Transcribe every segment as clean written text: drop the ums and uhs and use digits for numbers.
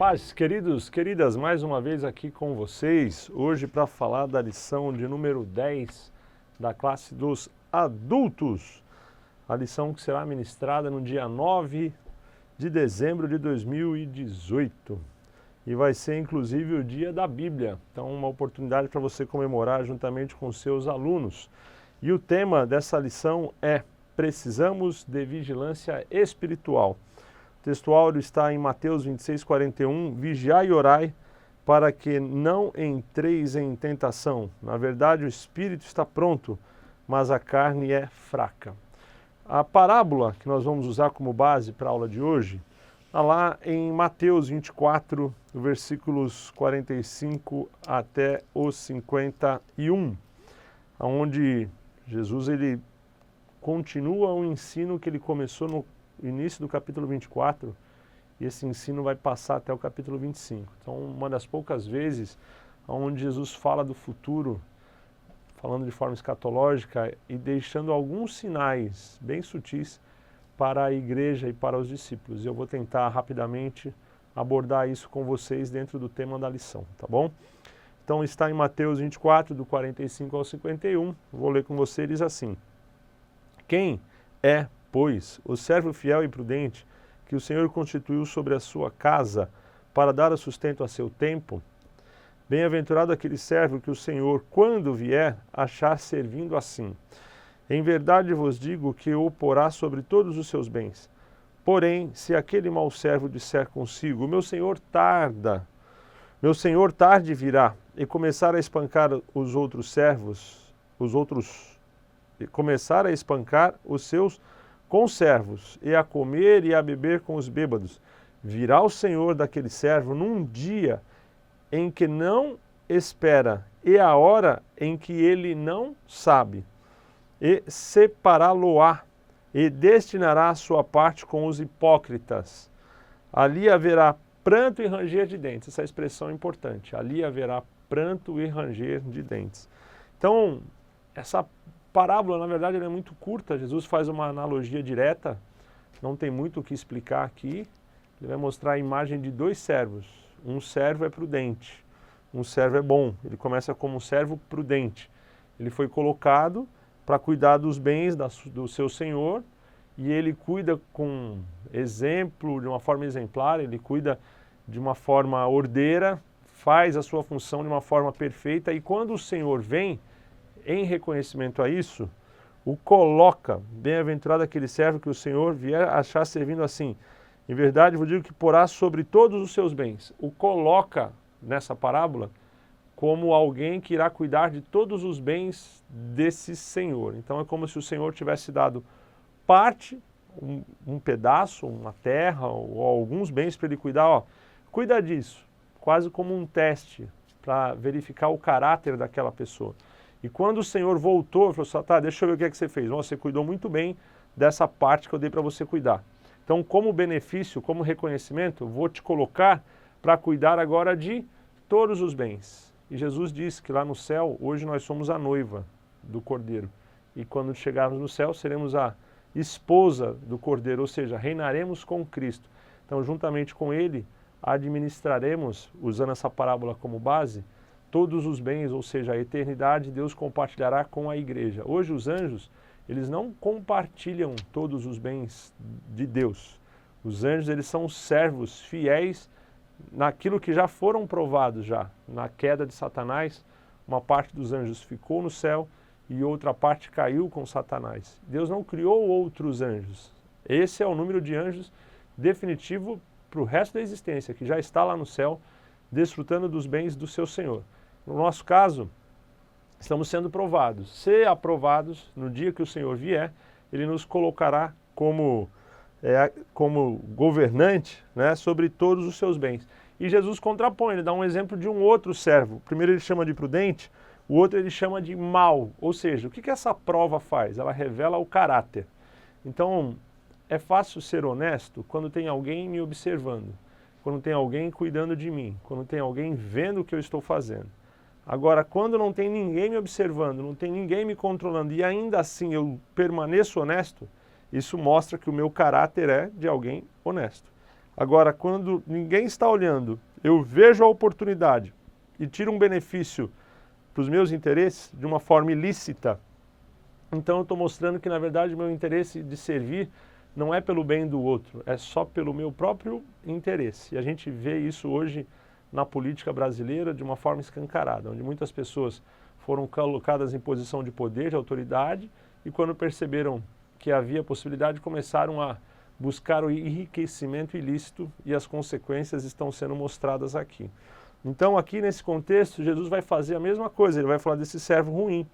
paz, queridos, queridas, mais uma vez aqui com vocês, hoje para falar da lição de número 10 da classe dos adultos. A lição que será ministrada no dia 9 de dezembro de 2018. E vai ser inclusive o dia da Bíblia, então uma oportunidade para você comemorar juntamente com seus alunos. E o tema dessa lição é: precisamos de vigilância espiritual. O texto áureo está em Mateus 26:41, vigiai e orai para que não entreis em tentação. Na verdade, o espírito está pronto, mas a carne é fraca. A parábola que nós vamos usar como base para a aula de hoje está lá em Mateus 24, versículos 45 até os 51, onde Jesus ele continua o ensino que ele começou no início do capítulo 24, e esse ensino vai passar até o capítulo 25. Então, uma das poucas vezes onde Jesus fala do futuro, falando de forma escatológica e deixando alguns sinais bem sutis para a igreja e para os discípulos. Eu vou tentar rapidamente abordar isso com vocês dentro do tema da lição, tá bom? Então está em Mateus 24, do 45 ao 51, vou ler com vocês, diz assim: Quem é, pois, o servo fiel e prudente que o Senhor constituiu sobre a sua casa para dar o sustento a seu tempo? Bem-aventurado aquele servo que o Senhor, quando vier, achar servindo assim. Em verdade vos digo que o porá sobre todos os seus bens. Porém, se aquele mau servo disser consigo, meu senhor tarde virá, e começar a espancar os outros servos, começar a espancar os seus conservos, e a comer e a beber com os bêbados, virá o senhor daquele servo num dia em que não espera, e a hora em que ele não sabe, e separá-lo-á, e destinará a sua parte com os hipócritas. Ali haverá pranto e ranger de dentes. Essa expressão é importante. Ali haverá pranto e ranger de dentes. Então, essa parábola, na verdade, ela é muito curta. Jesus faz uma analogia direta, não tem muito o que explicar aqui. Ele vai mostrar a imagem de dois servos. Um servo é prudente, um servo é bom. Ele começa como um servo prudente. Ele foi colocado para cuidar dos bens do seu senhor, e ele cuida com exemplo, de uma forma exemplar, ele cuida de uma forma ordeira, faz a sua função de uma forma perfeita, e quando o Senhor vem, em reconhecimento a isso, o coloca, bem-aventurado aquele servo que o Senhor vier achar servindo assim. Em verdade vos digo que porá sobre todos os seus bens. O coloca nessa parábola como alguém que irá cuidar de todos os bens desse senhor. Então é como se o Senhor tivesse dado parte, um pedaço, uma terra ou alguns bens para ele cuidar. Ó, cuida disso, quase como um teste para verificar o caráter daquela pessoa. E quando o Senhor voltou, ele falou assim: tá, deixa eu ver o que é que você fez. Você cuidou muito bem dessa parte que eu dei para você cuidar. Então, como benefício, como reconhecimento, vou te colocar para cuidar agora de todos os bens. E Jesus disse que lá no céu, hoje nós somos a noiva do Cordeiro. E quando chegarmos no céu, seremos a esposa do Cordeiro, ou seja, reinaremos com Cristo. Então, juntamente com Ele, administraremos, usando essa parábola como base, todos os bens, ou seja, a eternidade, Deus compartilhará com a igreja. Hoje os anjos, eles não compartilham todos os bens de Deus. Os anjos, eles são servos fiéis naquilo que já foram provados já. Na queda de Satanás, uma parte dos anjos ficou no céu e outra parte caiu com Satanás. Deus não criou outros anjos. Esse é o número de anjos definitivo para o resto da existência, que já está lá no céu, desfrutando dos bens do seu Senhor. No nosso caso, estamos sendo provados. Se aprovados, no dia que o Senhor vier, Ele nos colocará como governante, né, sobre todos os seus bens. E Jesus contrapõe, ele dá um exemplo de um outro servo. Primeiro ele chama de prudente, o outro ele chama de mau. Ou seja, o que essa prova faz? Ela revela o caráter. Então, é fácil ser honesto quando tem alguém me observando, quando tem alguém cuidando de mim, quando tem alguém vendo o que eu estou fazendo. Agora, quando não tem ninguém me observando, não tem ninguém me controlando e ainda assim eu permaneço honesto, isso mostra que o meu caráter é de alguém honesto. Agora, quando ninguém está olhando, eu vejo a oportunidade e tiro um benefício para os meus interesses de uma forma ilícita, então eu estou mostrando que, na verdade, o meu interesse de servir não é pelo bem do outro, é só pelo meu próprio interesse. E a gente vê isso hoje na política brasileira de uma forma escancarada, onde muitas pessoas foram colocadas em posição de poder, de autoridade, e quando perceberam que havia possibilidade, começaram a buscar o enriquecimento ilícito, e as consequências estão sendo mostradas aqui. Então, aqui nesse contexto, Jesus vai fazer a mesma coisa, ele vai falar desse servo ruim,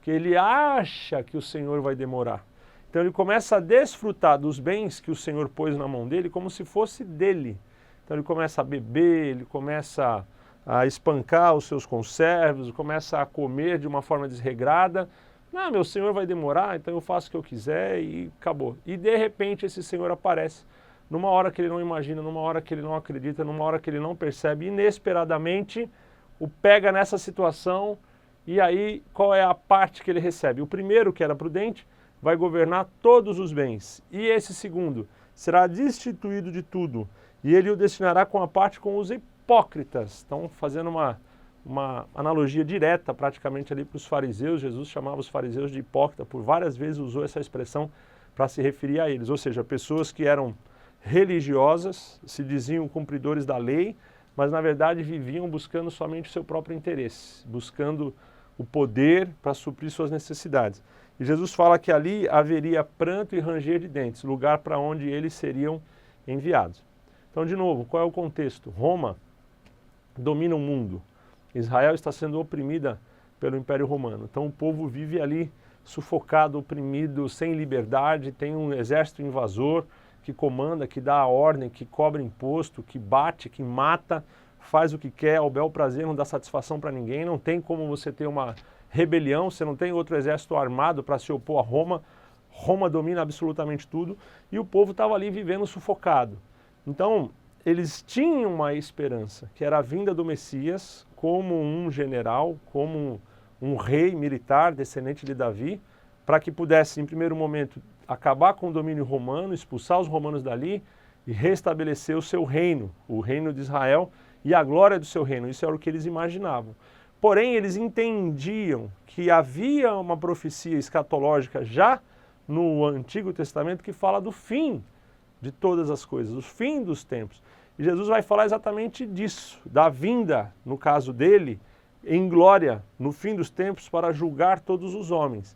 que ele acha que o Senhor vai demorar. Então ele começa a desfrutar dos bens que o Senhor pôs na mão dele como se fosse dele. Então ele começa a beber, ele começa a espancar os seus conservos, começa a comer de uma forma desregrada. Não, meu Senhor vai demorar, então eu faço o que eu quiser e acabou. E de repente esse Senhor aparece numa hora que ele não imagina, numa hora que ele não acredita, numa hora que ele não percebe, inesperadamente o pega nessa situação. E aí, qual é a parte que ele recebe? O primeiro, que era prudente, vai governar todos os bens. E esse segundo será destituído de tudo, e ele o destinará com a parte com os hipócritas. Estão fazendo uma analogia direta praticamente ali para os fariseus. Jesus chamava os fariseus de hipócrita, por várias vezes usou essa expressão para se referir a eles. Ou seja, pessoas que eram religiosas, se diziam cumpridores da lei, mas na verdade viviam buscando somente o seu próprio interesse, buscando o poder para suprir suas necessidades. E Jesus fala que ali haveria pranto e ranger de dentes, lugar para onde eles seriam enviados. Então, de novo, qual é o contexto? Roma domina o mundo. Israel está sendo oprimida pelo Império Romano. Então, o povo vive ali sufocado, oprimido, sem liberdade, tem um exército invasor que comanda, que dá a ordem, que cobra imposto, que bate, que mata, faz o que quer, ao bel prazer, não dá satisfação para ninguém, não tem como você ter uma rebelião, você não tem outro exército armado para se opor a Roma, Roma domina absolutamente tudo, e o povo estava ali vivendo sufocado. Então, eles tinham uma esperança, que era a vinda do Messias como um general, como um rei militar, descendente de Davi, para que pudesse, em primeiro momento, acabar com o domínio romano, expulsar os romanos dali e restabelecer o seu reino, o reino de Israel e a glória do seu reino. Isso era o que eles imaginavam. Porém, eles entendiam que havia uma profecia escatológica já no Antigo Testamento que fala do fim de todas as coisas, do fim dos tempos. E Jesus vai falar exatamente disso, da vinda, no caso dele, em glória, no fim dos tempos, para julgar todos os homens.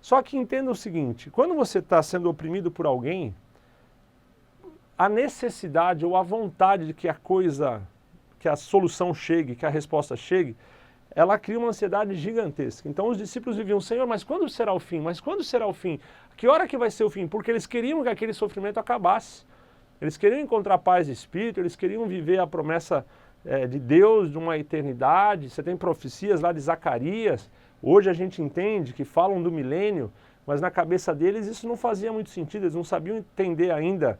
Só que entenda o seguinte, quando você está sendo oprimido por alguém, a necessidade ou a vontade de que que a solução chegue, que a resposta chegue, ela cria uma ansiedade gigantesca. Então os discípulos viviam, Senhor, mas quando será o fim? Mas quando será o fim? Que hora que vai ser o fim? Porque eles queriam que aquele sofrimento acabasse. Eles queriam encontrar paz de espírito, eles queriam viver a promessa de Deus de uma eternidade. Você tem profecias lá de Zacarias. Hoje a gente entende que falam do milênio, mas na cabeça deles isso não fazia muito sentido. Eles não sabiam entender ainda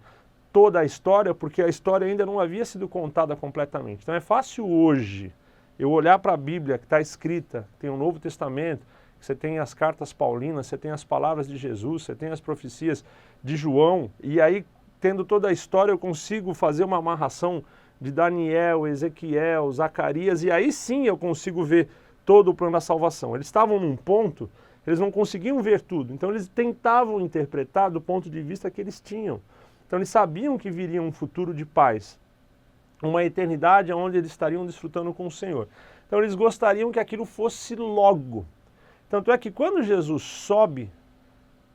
toda a história, porque a história ainda não havia sido contada completamente. Então é fácil hoje eu olhar para a Bíblia que está escrita, tem o Novo Testamento, você tem as cartas paulinas, você tem as palavras de Jesus, você tem as profecias de João, e aí, tendo toda a história, eu consigo fazer uma amarração de Daniel, Ezequiel, Zacarias, e aí sim eu consigo ver todo o plano da salvação. Eles estavam num ponto, eles não conseguiam ver tudo, então eles tentavam interpretar do ponto de vista que eles tinham. Então eles sabiam que viria um futuro de paz, uma eternidade onde eles estariam desfrutando com o Senhor. Então eles gostariam que aquilo fosse logo. Tanto é que quando Jesus sobe,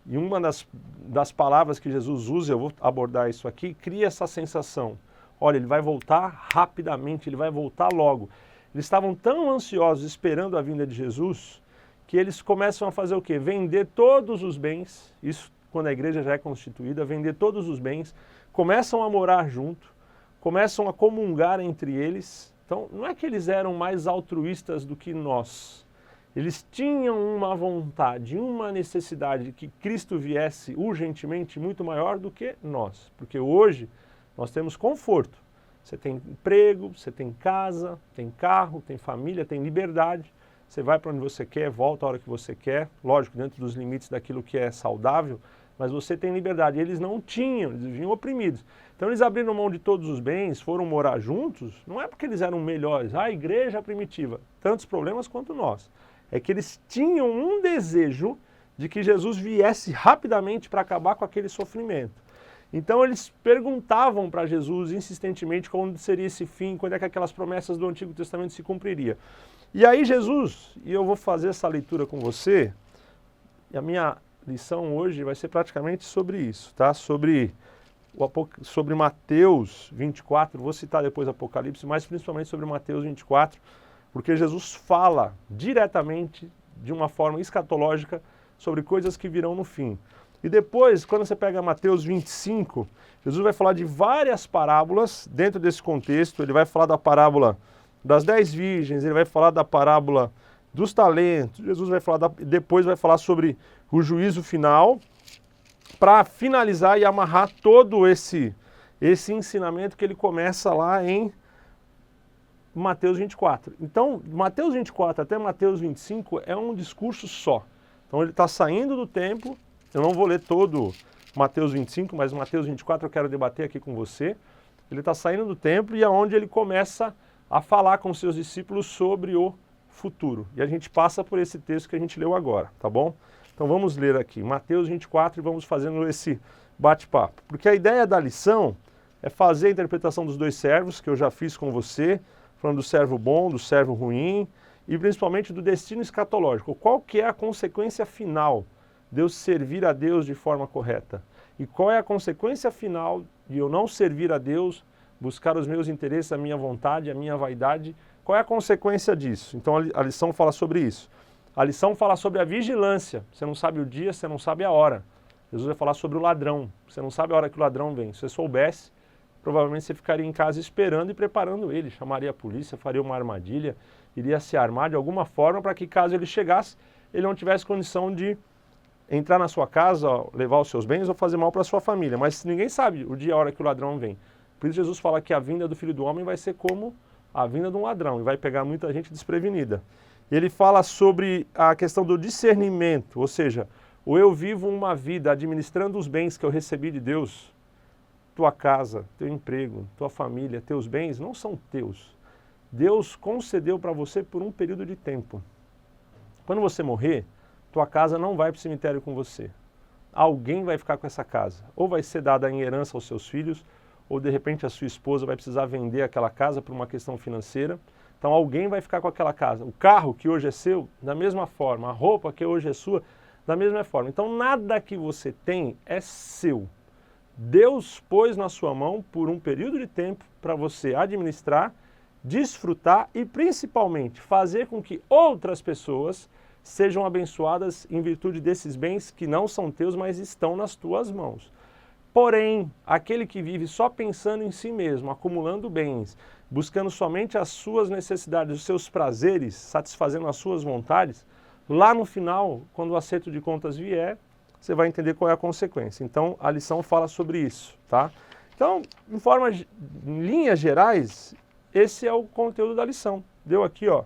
e uma das palavras que Jesus usa, eu vou abordar isso aqui, cria essa sensação. Olha, ele vai voltar rapidamente, ele vai voltar logo. Eles estavam tão ansiosos esperando a vinda de Jesus, que eles começam a fazer o quê? Vender todos os bens, isso quando a igreja já é constituída, vender todos os bens, começam a morar junto, começam a comungar entre eles. Então, não é que eles eram mais altruístas do que nós. Eles tinham uma vontade, uma necessidade de que Cristo viesse urgentemente muito maior do que nós. Porque hoje nós temos conforto. Você tem emprego, você tem casa, tem carro, tem família, tem liberdade. Você vai para onde você quer, volta a hora que você quer. Lógico, dentro dos limites daquilo que é saudável, mas você tem liberdade. E eles não tinham, eles vinham oprimidos. Então eles abriram mão de todos os bens, foram morar juntos, não é porque eles eram melhores, a igreja primitiva, tantos problemas quanto nós. É que eles tinham um desejo de que Jesus viesse rapidamente para acabar com aquele sofrimento. Então eles perguntavam para Jesus insistentemente quando seria esse fim, quando é que aquelas promessas do Antigo Testamento se cumpriria. E aí Jesus, e eu vou fazer essa leitura com você, e a minha lição hoje vai ser praticamente sobre isso, tá? Sobre Mateus 24, vou citar depois Apocalipse, mas principalmente sobre Mateus 24, porque Jesus fala diretamente, de uma forma escatológica, sobre coisas que virão no fim. E depois, quando você pega Mateus 25, Jesus vai falar de várias parábolas dentro desse contexto. Ele vai falar da parábola das 10 virgens, ele vai falar da parábola dos talentos, Jesus vai falar depois vai falar sobre o juízo final, para finalizar e amarrar todo esse ensinamento que ele começa lá em Mateus 24. Então, Mateus 24 até Mateus 25 é um discurso só. Então ele está saindo do templo. Eu não vou ler todo Mateus 25, mas Mateus 24 eu quero debater aqui com você. Ele está saindo do templo e é onde ele começa a falar com seus discípulos sobre o futuro. E a gente passa por esse texto que a gente leu agora, tá bom? Então vamos ler aqui Mateus 24 e vamos fazendo esse bate-papo. Porque a ideia da lição é fazer a interpretação dos dois servos, que eu já fiz com você, falando do servo bom, do servo ruim, e principalmente do destino escatológico. Qual que é a consequência final de eu servir a Deus de forma correta? E qual é a consequência final de eu não servir a Deus, buscar os meus interesses, a minha vontade, a minha vaidade? Qual é a consequência disso? Então a lição fala sobre isso. A lição fala sobre a vigilância. Você não sabe o dia, você não sabe a hora. Jesus vai falar sobre o ladrão. Você não sabe a hora que o ladrão vem. Se você soubesse, provavelmente você ficaria em casa esperando e preparando ele. Chamaria a polícia, faria uma armadilha, iria se armar de alguma forma para que, caso ele chegasse, ele não tivesse condição de entrar na sua casa, levar os seus bens ou fazer mal para a sua família. Mas ninguém sabe o dia e a hora que o ladrão vem. Por isso Jesus fala que a vinda do Filho do Homem vai ser como a vinda de um ladrão e vai pegar muita gente desprevenida. Ele fala sobre a questão do discernimento, ou seja, ou eu vivo uma vida administrando os bens que eu recebi de Deus, tua casa, teu emprego, tua família, teus bens não são teus. Deus concedeu para você por um período de tempo. Quando você morrer, tua casa não vai para o cemitério com você. Alguém vai ficar com essa casa. Ou vai ser dada em herança aos seus filhos, ou de repente a sua esposa vai precisar vender aquela casa por uma questão financeira. Então alguém vai ficar com aquela casa. O carro que hoje é seu, da mesma forma. A roupa que hoje é sua, da mesma forma. Então nada que você tem é seu. Deus pôs na sua mão por um período de tempo para você administrar, desfrutar e principalmente fazer com que outras pessoas sejam abençoadas em virtude desses bens que não são teus, mas estão nas tuas mãos. Porém, aquele que vive só pensando em si mesmo, acumulando bens, buscando somente as suas necessidades, os seus prazeres, satisfazendo as suas vontades, lá no final, quando o acerto de contas vier, você vai entender qual é a consequência. Então, a lição fala sobre isso, tá? Então, em linhas gerais, esse é o conteúdo da lição. Deu aqui, ó,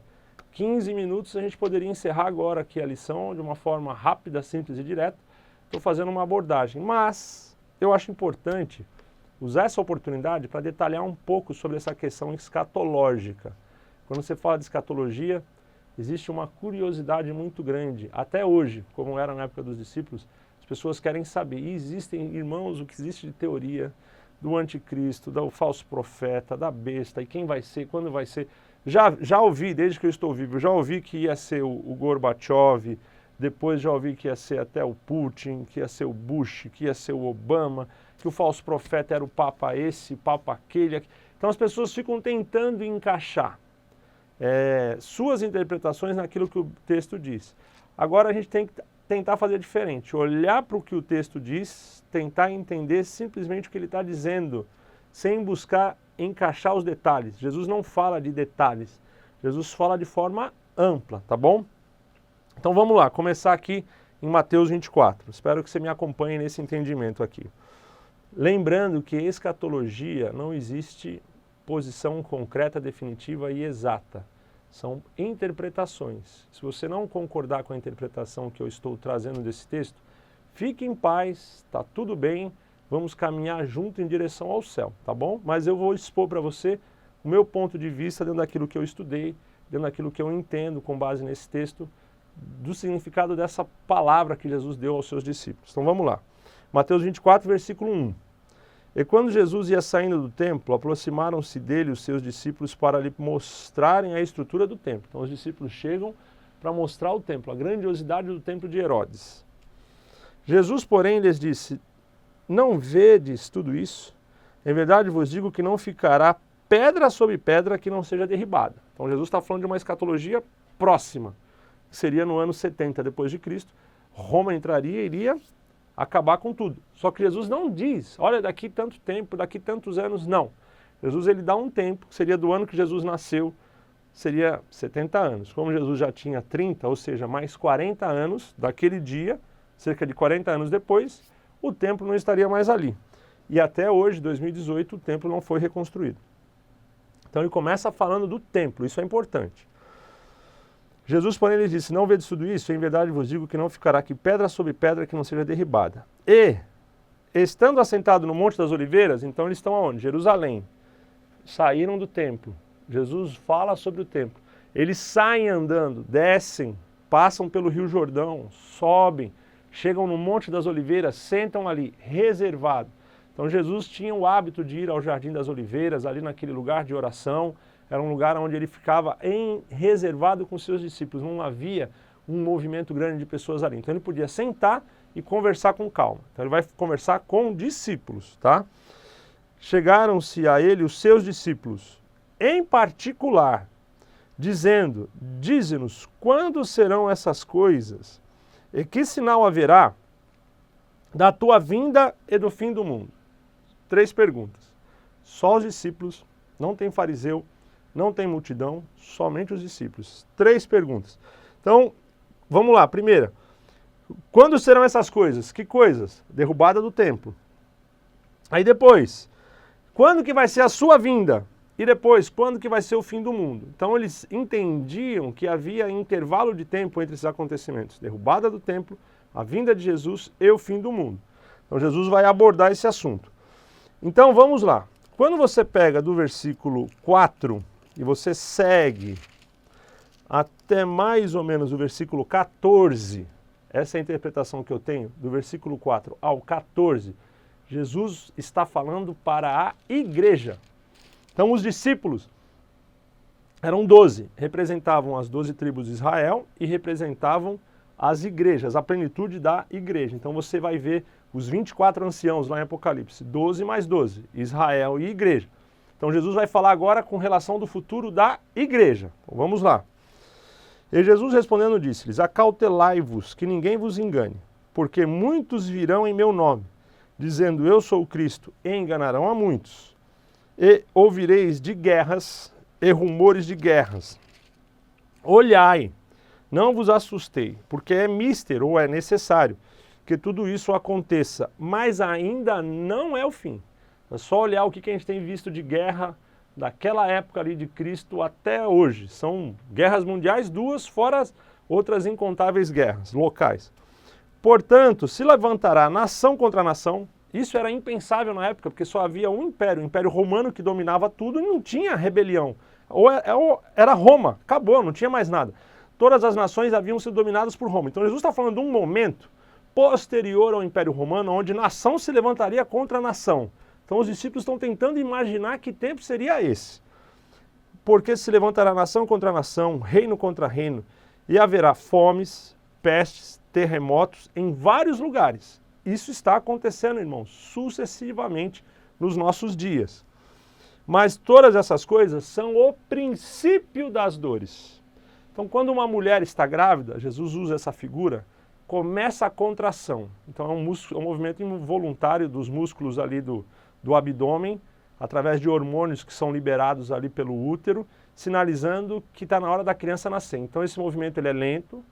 15 minutos, a gente poderia encerrar agora aqui a lição de uma forma rápida, simples e direta. Estou fazendo uma abordagem, mas eu acho importante usar essa oportunidade para detalhar um pouco sobre essa questão escatológica. Quando você fala de escatologia, existe uma curiosidade muito grande. Até hoje, como era na época dos discípulos, as pessoas querem saber. E existem, irmãos, o que existe de teoria do anticristo, do falso profeta, da besta, e quem vai ser, quando vai ser. Já ouvi, desde que eu estou vivo, já ouvi que ia ser o Gorbachev, depois já ouvi que ia ser até o Putin, que ia ser o Bush, que ia ser o Obama, que o falso profeta era o Papa esse, Papa aquele. Então as pessoas ficam tentando encaixar suas interpretações naquilo que o texto diz. Agora a gente tem que tentar fazer diferente, olhar para o que o texto diz, tentar entender simplesmente o que ele está dizendo, sem buscar encaixar os detalhes. Jesus não fala de detalhes, Jesus fala de forma ampla, tá bom? Então vamos lá, começar aqui em Mateus 24. Espero que você me acompanhe nesse entendimento aqui. Lembrando que escatologia não existe posição concreta, definitiva e exata. São interpretações. Se você não concordar com a interpretação que eu estou trazendo desse texto, fique em paz, está tudo bem, vamos caminhar junto em direção ao céu, tá bom? Mas eu vou expor para você o meu ponto de vista dentro daquilo que eu estudei, dentro daquilo que eu entendo com base nesse texto, do significado dessa palavra que Jesus deu aos seus discípulos. Então vamos lá. Mateus 24, versículo 1. E quando Jesus ia saindo do templo, aproximaram-se dele os seus discípulos para lhe mostrarem a estrutura do templo. Então os discípulos chegam para mostrar o templo, a grandiosidade do templo de Herodes. Jesus, porém, lhes disse, não vedes tudo isso? Em verdade vos digo que não ficará pedra sobre pedra que não seja derribada. Então Jesus está falando de uma escatologia próxima, que seria no ano 70 depois de Cristo. Roma entraria e iria acabar com tudo. Só que Jesus não diz, olha, daqui tanto tempo, daqui tantos anos, não. Jesus ele dá um tempo, que seria do ano que Jesus nasceu, seria 70 anos. Como Jesus já tinha 30, ou seja, mais 40 anos daquele dia, cerca de 40 anos depois, o templo não estaria mais ali. E até hoje, 2018, o templo não foi reconstruído. Então ele começa falando do templo, isso é importante. Jesus, porém, lhe disse, não vedes tudo isso? Em verdade vos digo que não ficará aqui pedra sobre pedra que não seja derribada. E, estando assentado no Monte das Oliveiras, então eles estão aonde? Jerusalém. Saíram do templo. Jesus fala sobre o templo. Eles saem andando, descem, passam pelo Rio Jordão, sobem, chegam no Monte das Oliveiras, sentam ali, reservado. Então Jesus tinha o hábito de ir ao Jardim das Oliveiras, ali naquele lugar de oração. Era um lugar onde ele ficava reservado com seus discípulos. Não havia um movimento grande de pessoas ali. Então ele podia sentar e conversar com calma. Então ele vai conversar com discípulos, tá? Chegaram-se a ele os seus discípulos, em particular, dizendo, dize-nos, quando serão essas coisas? E que sinal haverá da tua vinda e do fim do mundo? 3 perguntas. Só os discípulos, não tem fariseu, não tem multidão, somente os discípulos. 3 perguntas. Então, vamos lá. Primeira, quando serão essas coisas? Que coisas? Derrubada do templo. Aí depois, quando que vai ser a sua vinda? E depois, quando que vai ser o fim do mundo? Então eles entendiam que havia intervalo de tempo entre esses acontecimentos. Derrubada do templo, a vinda de Jesus e o fim do mundo. Então Jesus vai abordar esse assunto. Então vamos lá. Quando você pega do versículo 4 e você segue até mais ou menos o versículo 14, essa é a interpretação que eu tenho, do versículo 4 ao 14, Jesus está falando para a igreja. Então os discípulos eram 12, representavam as 12 tribos de Israel e representavam as igrejas, a plenitude da igreja. Então você vai ver os 24 anciãos lá em Apocalipse, 12 mais 12, Israel e igreja. Então Jesus vai falar agora com relação do futuro da igreja. Então vamos lá. E Jesus respondendo disse-lhes, acautelai-vos, que ninguém vos engane, porque muitos virão em meu nome, dizendo eu sou o Cristo, e enganarão a muitos. E ouvireis de guerras e rumores de guerras. Olhai, não vos assustei, porque é mister ou é necessário que tudo isso aconteça, mas ainda não é o fim. É só olhar o que a gente tem visto de guerra daquela época ali de Cristo até hoje. São guerras mundiais, 2, fora outras incontáveis guerras locais. Portanto, se levantará nação contra nação. Isso era impensável na época, porque só havia um império, o Império Romano, que dominava tudo e não tinha rebelião. Ou era Roma, acabou, não tinha mais nada. Todas as nações haviam sido dominadas por Roma. Então Jesus está falando de um momento posterior ao Império Romano, onde nação se levantaria contra nação. Então os discípulos estão tentando imaginar que tempo seria esse. Porque se levantará nação contra nação, reino contra reino, e haverá fomes, pestes, terremotos em vários lugares. Isso está acontecendo, irmãos, sucessivamente nos nossos dias. Mas todas essas coisas são o princípio das dores. Então, quando uma mulher está grávida, Jesus usa essa figura, começa a contração. Então, é um movimento involuntário dos músculos ali do abdômen, através de hormônios que são liberados ali pelo útero, sinalizando que está na hora da criança nascer. Então, esse movimento ele é lento,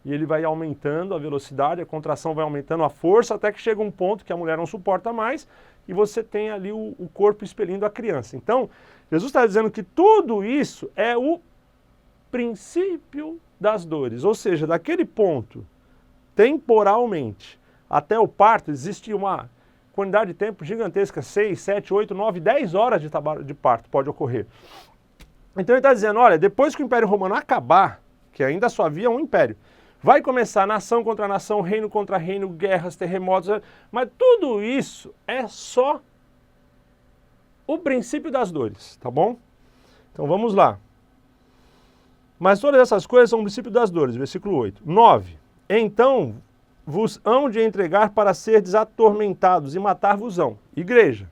e ele vai aumentando a velocidade, a contração vai aumentando a força, até que chega um ponto que a mulher não suporta mais, e você tem ali o corpo expelindo a criança. Então, Jesus está dizendo que tudo isso é o princípio das dores, ou seja, daquele ponto, temporalmente, até o parto, existe uma quantidade de tempo gigantesca, 6, 7, 8, 9, 10 horas de parto pode ocorrer. Então ele está dizendo, olha, depois que o Império Romano acabar, que ainda só havia um império, vai começar nação contra nação, reino contra reino, guerras, terremotos, mas tudo isso é só o princípio das dores, tá bom? Então vamos lá. Mas todas essas coisas são o princípio das dores, versículo 8. 9. Então vos hão de entregar para serdes atormentados e matar-vos-ão. Igreja.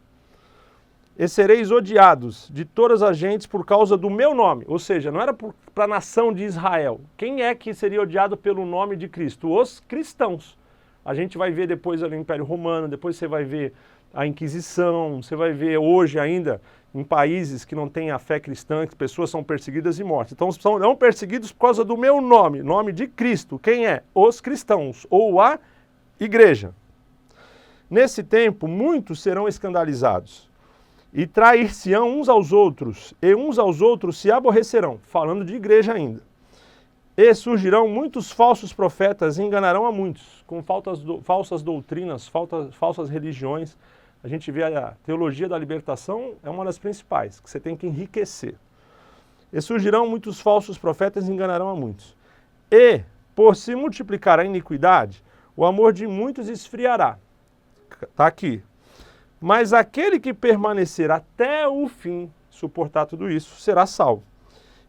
E sereis odiados de todas as gentes por causa do meu nome. Ou seja, não era para a nação de Israel. Quem é que seria odiado pelo nome de Cristo? Os cristãos. A gente vai ver depois ali o Império Romano, depois você vai ver a Inquisição, você vai ver hoje ainda em países que não têm a fé cristã, que pessoas são perseguidas e mortas. Então são perseguidos por causa do meu nome, nome de Cristo. Quem é? Os cristãos, ou a igreja. Nesse tempo, muitos serão escandalizados. E trair-se-ão uns aos outros, e uns aos outros se aborrecerão, falando de igreja ainda. E surgirão muitos falsos profetas e enganarão a muitos, com falsas doutrinas, falsas religiões. A gente vê a teologia da libertação, é uma das principais, que você tem que enriquecer. E surgirão muitos falsos profetas e enganarão a muitos. E, por se multiplicar a iniquidade, o amor de muitos esfriará. Está aqui. Mas aquele que permanecer até o fim, suportar tudo isso, será salvo.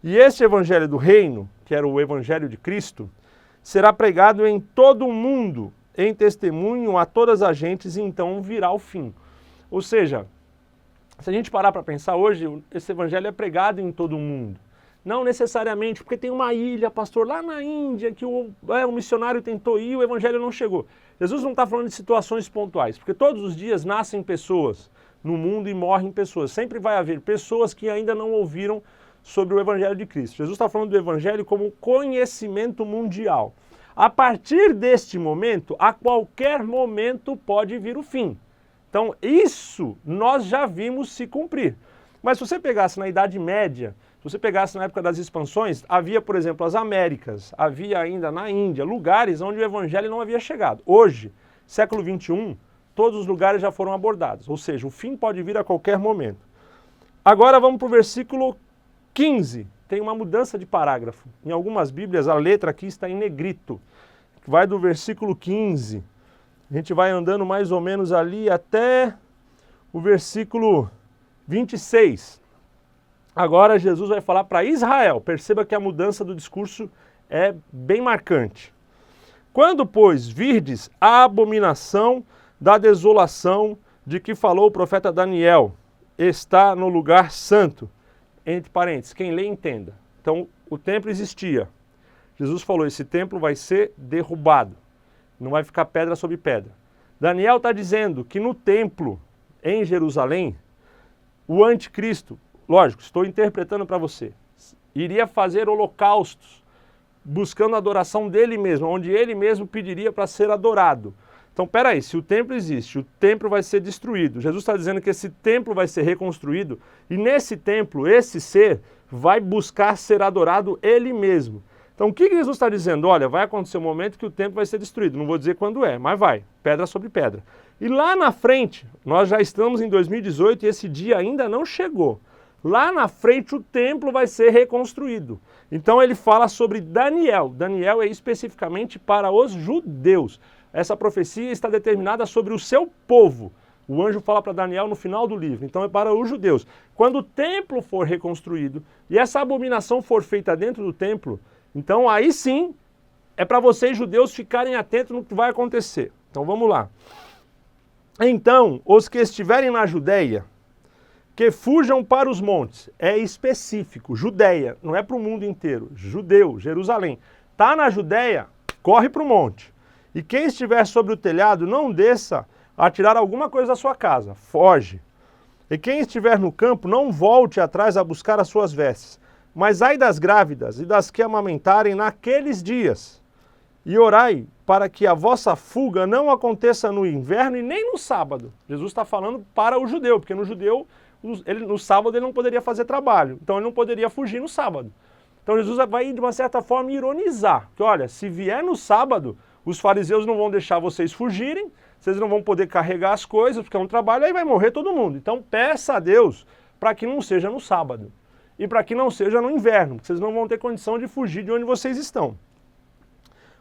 E este evangelho do reino, que era o evangelho de Cristo, será pregado em todo o mundo, em testemunho a todas as gentes, e então virá o fim. Ou seja, se a gente parar para pensar hoje, esse evangelho é pregado em todo o mundo. Não necessariamente, porque tem uma ilha, pastor, lá na Índia, que o missionário tentou ir e o evangelho não chegou. Jesus não está falando de situações pontuais, porque todos os dias nascem pessoas no mundo e morrem pessoas. Sempre vai haver pessoas que ainda não ouviram sobre o evangelho de Cristo. Jesus está falando do evangelho como conhecimento mundial. A partir deste momento, a qualquer momento pode vir o fim. Então, isso nós já vimos se cumprir. Mas se você pegasse na Idade Média, se você pegasse na época das expansões, havia, por exemplo, as Américas, havia ainda na Índia, lugares onde o evangelho não havia chegado. Hoje, século XXI, todos os lugares já foram abordados, ou seja, o fim pode vir a qualquer momento. Agora vamos para o versículo 15, tem uma mudança de parágrafo. Em algumas Bíblias a letra aqui está em negrito, vai do versículo 15, a gente vai andando mais ou menos ali até o versículo 26. Agora Jesus vai falar para Israel. Perceba que a mudança do discurso é bem marcante. Quando, pois, virdes a abominação da desolação de que falou o profeta Daniel, está no lugar santo. Entre parênteses, quem lê entenda. Então, o templo existia. Jesus falou, esse templo vai ser derrubado. Não vai ficar pedra sobre pedra. Daniel está dizendo que no templo, em Jerusalém, o anticristo, lógico, estou interpretando para você, iria fazer holocaustos, buscando a adoração dele mesmo, onde ele mesmo pediria para ser adorado. Então, peraí, se o templo existe, o templo vai ser destruído. Jesus está dizendo que esse templo vai ser reconstruído, e nesse templo, esse ser vai buscar ser adorado ele mesmo. Então, o que Jesus está dizendo? Olha, vai acontecer um momento que o templo vai ser destruído. Não vou dizer quando é, mas vai, pedra sobre pedra. E lá na frente, nós já estamos em 2018 e esse dia ainda não chegou. Lá na frente o templo vai ser reconstruído. Então ele fala sobre Daniel. Daniel é especificamente para os judeus. Essa profecia está determinada sobre o seu povo. O anjo fala para Daniel no final do livro. Então é para os judeus. Quando o templo for reconstruído e essa abominação for feita dentro do templo, então aí sim é para vocês judeus ficarem atentos no que vai acontecer. Então vamos lá. Então, os que estiverem na Judéia, que fujam para os montes. É específico, Judéia, não é para o mundo inteiro. Judeu, Jerusalém. Está na Judéia, corre para o monte. E quem estiver sobre o telhado, não desça a tirar alguma coisa da sua casa, foge. E quem estiver no campo, não volte atrás a buscar as suas vestes. Mas ai das grávidas e das que amamentarem naqueles dias. E orai para que a vossa fuga não aconteça no inverno e nem no sábado. Jesus está falando para o judeu, porque no judeu, no sábado ele não poderia fazer trabalho, então ele não poderia fugir no sábado. Então Jesus vai, de uma certa forma, ironizar, que olha, se vier no sábado, os fariseus não vão deixar vocês fugirem, vocês não vão poder carregar as coisas, porque é um trabalho, aí vai morrer todo mundo. Então peça a Deus para que não seja no sábado e para que não seja no inverno, porque vocês não vão ter condição de fugir de onde vocês estão.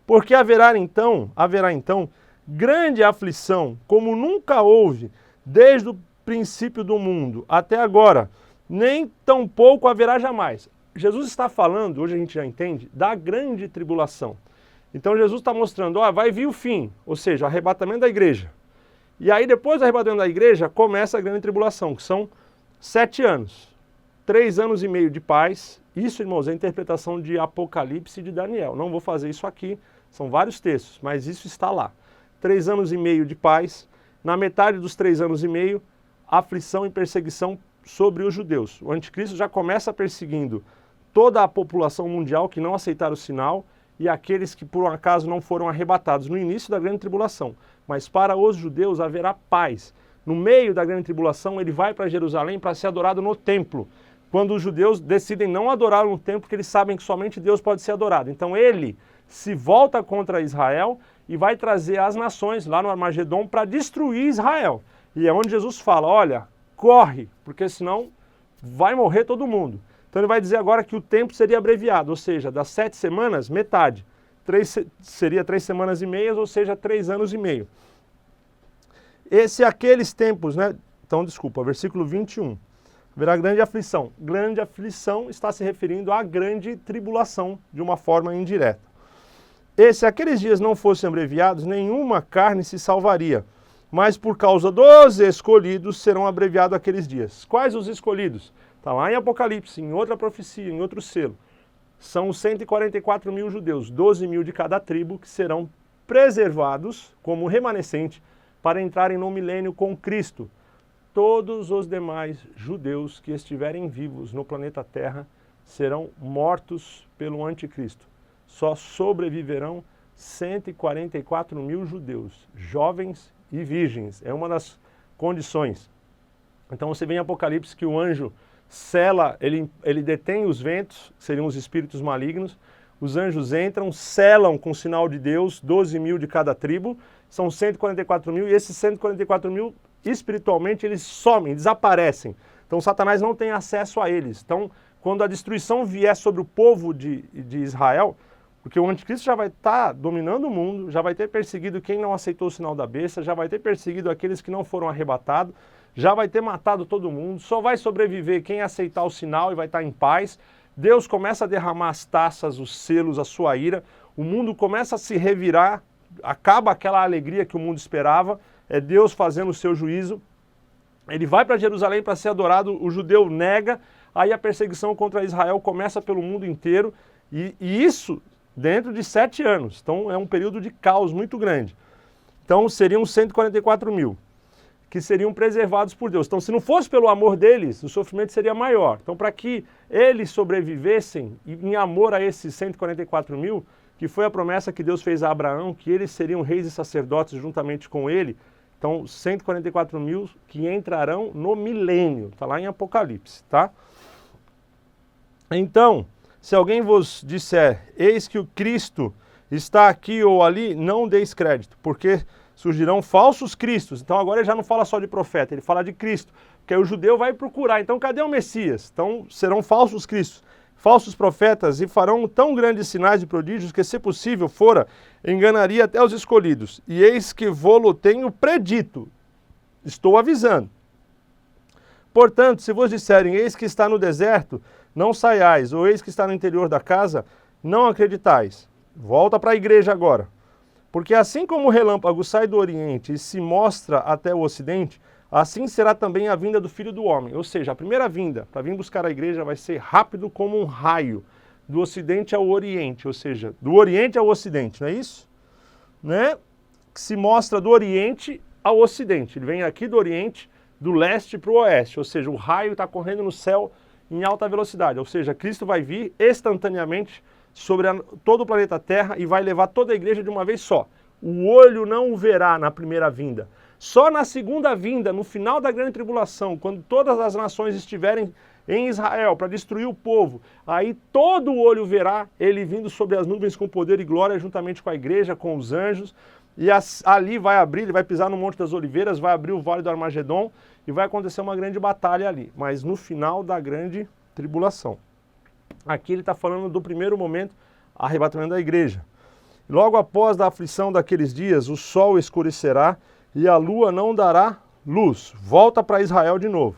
Porque haverá então grande aflição, como nunca houve desde o princípio do mundo até agora, nem tampouco haverá jamais. Jesus está falando, hoje a gente já entende, da grande tribulação. Então Jesus está mostrando, vai vir o fim, ou seja, o arrebatamento da igreja. E aí depois do arrebatamento da igreja, começa a grande tribulação, que são 7 anos. 3 anos e meio de paz. Isso, irmãos, é a interpretação de Apocalipse e de Daniel. Não vou fazer isso aqui, são vários textos, mas isso está lá. 3 anos e meio de paz. Na metade dos 3 anos e meio, aflição e perseguição sobre os judeus. O anticristo já começa perseguindo toda a população mundial que não aceitaram o sinal e aqueles que por um acaso não foram arrebatados no início da grande tribulação. Mas para os judeus haverá paz. No meio da grande tribulação, ele vai para Jerusalém para ser adorado no templo. Quando os judeus decidem não adorar no templo, porque eles sabem que somente Deus pode ser adorado. Então ele se volta contra Israel e vai trazer as nações lá no Armagedon para destruir Israel. E é onde Jesus fala, olha, corre, porque senão vai morrer todo mundo. Então ele vai dizer agora que o tempo seria abreviado, ou seja, das 7 semanas, metade. Seria 3 semanas e meia, ou seja, 3 anos e meio. Esse é aqueles tempos, né? Então, desculpa, versículo 21. Haverá grande aflição. Grande aflição está se referindo à grande tribulação, de uma forma indireta. E se aqueles dias não fossem abreviados, nenhuma carne se salvaria. Mas por causa dos escolhidos serão abreviados aqueles dias. Quais os escolhidos? Está lá em Apocalipse, em outra profecia, em outro selo. São os 144 mil judeus, 12 mil de cada tribo, que serão preservados como remanescente para entrarem no milênio com Cristo. Todos os demais judeus que estiverem vivos no planeta Terra serão mortos pelo anticristo. Só sobreviverão 144 mil judeus, jovens e virgens. É uma das condições. Então você vê em Apocalipse que o anjo sela, ele detém os ventos, que seriam os espíritos malignos. Os anjos entram, selam com o sinal de Deus, 12 mil de cada tribo, são 144 mil, e esses 144 mil, espiritualmente, eles somem, desaparecem. Então Satanás não tem acesso a eles. Então, quando a destruição vier sobre o povo de Israel, porque o anticristo já vai estar dominando o mundo, já vai ter perseguido quem não aceitou o sinal da besta, já vai ter perseguido aqueles que não foram arrebatados, já vai ter matado todo mundo, só vai sobreviver quem aceitar o sinal e vai estar em paz. Deus começa a derramar as taças, os selos, a sua ira, o mundo começa a se revirar, acaba aquela alegria que o mundo esperava, é Deus fazendo o seu juízo. Ele vai para Jerusalém para ser adorado, o judeu nega, aí a perseguição contra Israel começa pelo mundo inteiro, e isso dentro de 7 anos. Então é um período de caos muito grande. Então seriam 144 mil, que seriam preservados por Deus. Então se não fosse pelo amor deles, o sofrimento seria maior. Então para que eles sobrevivessem, em amor a esses 144 mil, que foi a promessa que Deus fez a Abraão, que eles seriam reis e sacerdotes juntamente com ele, então 144 mil que entrarão no milênio, está lá em Apocalipse, tá? Então, se alguém vos disser, eis que o Cristo está aqui ou ali, não deis crédito, porque surgirão falsos cristos. Então agora ele já não fala só de profeta, ele fala de Cristo, porque aí o judeu vai procurar, então cadê o Messias? Então serão falsos cristos, falsos profetas, e farão tão grandes sinais e prodígios que, se possível fora, enganaria até os escolhidos. E eis que vô-lo tenho predito, estou avisando. Portanto, se vos disserem, eis que está no deserto, não saiais, ou eis que está no interior da casa, não acreditais. Volta para a igreja agora. Porque assim como o relâmpago sai do Oriente e se mostra até o Ocidente, assim será também a vinda do Filho do Homem. Ou seja, a primeira vinda, para vir buscar a igreja, vai ser rápido como um raio, do Ocidente ao Oriente, ou seja, do Oriente ao Ocidente, não é isso? Né? Que se mostra do Oriente ao Ocidente. Ele vem aqui do Oriente, do leste para o Oeste, ou seja, o raio está correndo no céu em alta velocidade, ou seja, Cristo vai vir instantaneamente sobre todo o planeta Terra e vai levar toda a igreja de uma vez só. O olho não o verá na primeira vinda. Só na segunda vinda, no final da grande tribulação, quando todas as nações estiverem em Israel para destruir o povo, aí todo o olho verá ele vindo sobre as nuvens com poder e glória, juntamente com a igreja, com os anjos, e ali vai abrir, ele vai pisar no Monte das Oliveiras, vai abrir o Vale do Armagedon e vai acontecer uma grande batalha ali, mas no final da grande tribulação. Aqui ele está falando do primeiro momento, arrebatamento da igreja. Logo após a aflição daqueles dias, o sol escurecerá e a lua não dará luz. Volta para Israel de novo.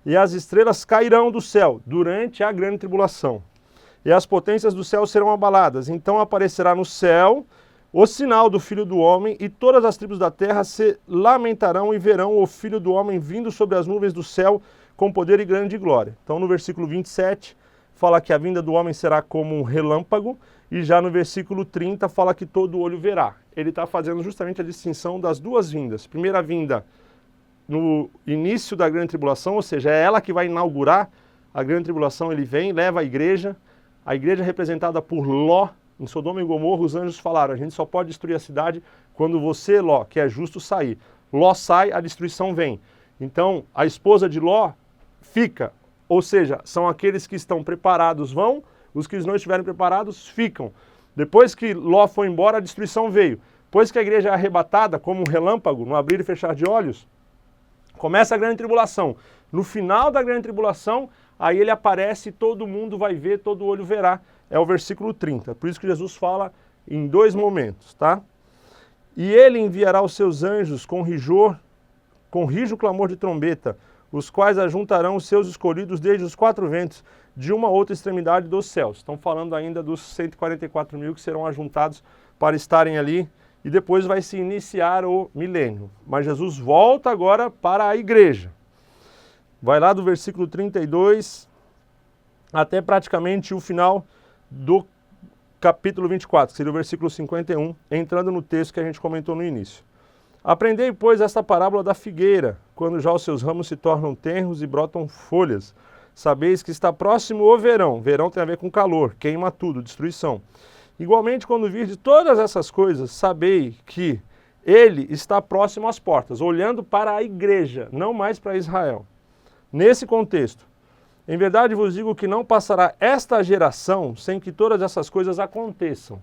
E as estrelas cairão do céu durante a grande tribulação. E as potências do céu serão abaladas. Então aparecerá no céu o sinal do Filho do Homem, e todas as tribos da terra se lamentarão e verão o Filho do Homem vindo sobre as nuvens do céu com poder e grande glória. Então no versículo 27 fala que a vinda do homem será como um relâmpago, e já no versículo 30 fala que todo olho verá. Ele está fazendo justamente a distinção das duas vindas. Primeira vinda no início da grande tribulação, ou seja, é ela que vai inaugurar a grande tribulação, ele vem, leva a igreja representada por Ló. Em Sodoma e Gomorra, os anjos falaram, a gente só pode destruir a cidade quando você, Ló, que é justo, sair. Ló sai, a destruição vem. Então, a esposa de Ló fica, ou seja, são aqueles que estão preparados vão, os que não estiverem preparados ficam. Depois que Ló foi embora, a destruição veio. Depois que a igreja é arrebatada, como um relâmpago, no abrir e fechar de olhos, começa a grande tribulação. No final da grande tribulação, aí ele aparece e todo mundo vai ver, todo olho verá. É o versículo 30. Por isso que Jesus fala em dois momentos, tá? E ele enviará os seus anjos com rijo clamor de trombeta, os quais ajuntarão os seus escolhidos desde os quatro ventos, de uma outra extremidade dos céus. Estão falando ainda dos 144 mil que serão ajuntados para estarem ali, e depois vai se iniciar o milênio. Mas Jesus volta agora para a igreja. Vai lá do versículo 32 até praticamente o final do capítulo 24, que seria o versículo 51, entrando no texto que a gente comentou no início. Aprendei, pois, esta parábola da figueira, quando já os seus ramos se tornam tenros e brotam folhas. Sabeis que está próximo o verão. Verão tem a ver com calor, queima tudo, destruição. Igualmente, quando virdes todas essas coisas, sabei que ele está próximo às portas, olhando para a igreja, não mais para Israel. Nesse contexto, em verdade vos digo que não passará esta geração sem que todas essas coisas aconteçam.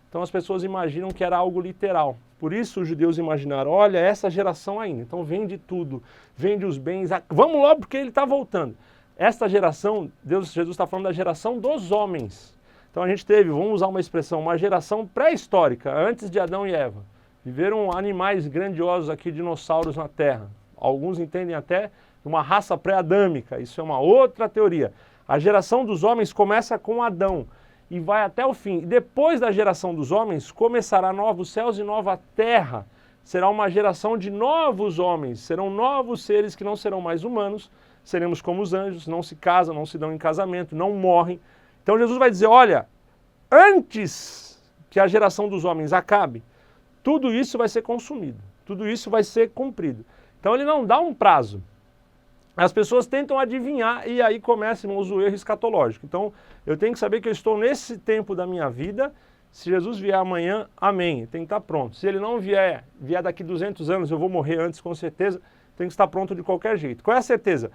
Então as pessoas imaginam que era algo literal. Por isso os judeus imaginaram, olha, essa geração ainda. Então vende tudo, vende os bens, vamos logo porque ele está voltando. Esta geração, Jesus está falando da geração dos homens. Então a gente teve, vamos usar uma expressão, uma geração pré-histórica, antes de Adão e Eva. Viveram animais grandiosos aqui, dinossauros na Terra. Alguns entendem até uma raça pré-adâmica, isso é uma outra teoria. A geração dos homens começa com Adão e vai até o fim. E depois da geração dos homens, começará novos céus e nova terra. Será uma geração de novos homens, serão novos seres que não serão mais humanos, seremos como os anjos, não se casam, não se dão em casamento, não morrem. Então Jesus vai dizer, olha, antes que a geração dos homens acabe, tudo isso vai ser consumido, tudo isso vai ser cumprido. Então ele não dá um prazo. As pessoas tentam adivinhar e aí começa, irmãos, o erro escatológico. Então, eu tenho que saber que eu estou nesse tempo da minha vida. Se Jesus vier amanhã, amém, tem que estar pronto. Se ele não vier daqui 200 anos, eu vou morrer antes com certeza, tem que estar pronto de qualquer jeito. Qual é a certeza?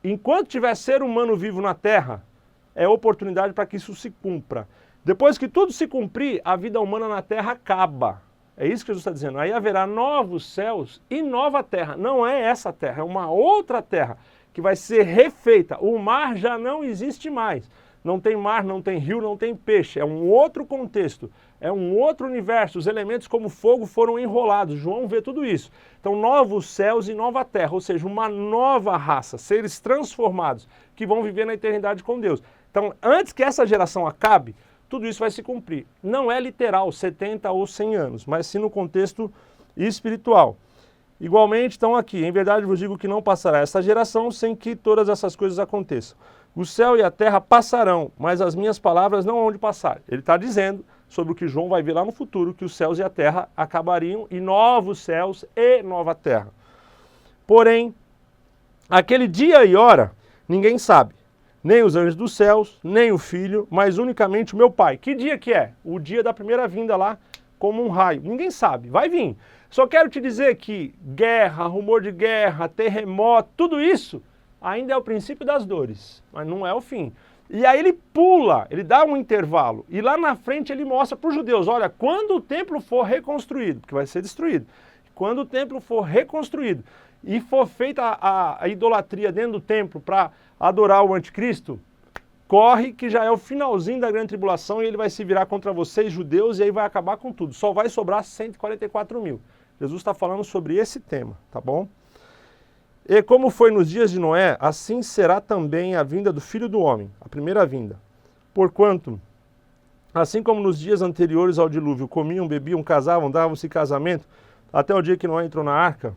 Enquanto tiver ser humano vivo na Terra, é oportunidade para que isso se cumpra. Depois que tudo se cumprir, a vida humana na Terra acaba. É isso que Jesus está dizendo. Aí haverá novos céus e nova terra. Não é essa terra, é uma outra terra que vai ser refeita. O mar já não existe mais. Não tem mar, não tem rio, não tem peixe. É um outro contexto, é um outro universo. Os elementos como fogo foram enrolados. João vê tudo isso. Então, novos céus e nova terra, ou seja, uma nova raça, seres transformados que vão viver na eternidade com Deus. Então, antes que essa geração acabe, tudo isso vai se cumprir. Não é literal, 70 ou 100 anos, mas sim no contexto espiritual. Igualmente, então aqui, em verdade vos digo que não passará essa geração sem que todas essas coisas aconteçam. O céu e a terra passarão, mas as minhas palavras não hão de passar. Ele está dizendo sobre o que João vai ver lá no futuro, que os céus e a terra acabariam e novos céus e nova terra. Porém, aquele dia e hora, ninguém sabe. Nem os anjos dos céus, nem o Filho, mas unicamente o meu Pai. Que dia que é? O dia da primeira vinda lá, como um raio. Ninguém sabe, vai vir. Só quero te dizer que guerra, rumor de guerra, terremoto, tudo isso ainda é o princípio das dores, mas não é o fim. E aí ele pula, ele dá um intervalo, e lá na frente ele mostra para os judeus, olha, quando o templo for reconstruído, porque vai ser destruído, quando o templo for reconstruído e for feita a idolatria dentro do templo para adorar o anticristo, corre que já é o finalzinho da grande tribulação e ele vai se virar contra vocês, judeus, e aí vai acabar com tudo. Só vai sobrar 144 mil. Jesus está falando sobre esse tema, tá bom? E como foi nos dias de Noé, assim será também a vinda do Filho do Homem, a primeira vinda. Porquanto, assim como nos dias anteriores ao dilúvio, comiam, bebiam, casavam, davam-se casamento, até o dia que Noé entrou na arca,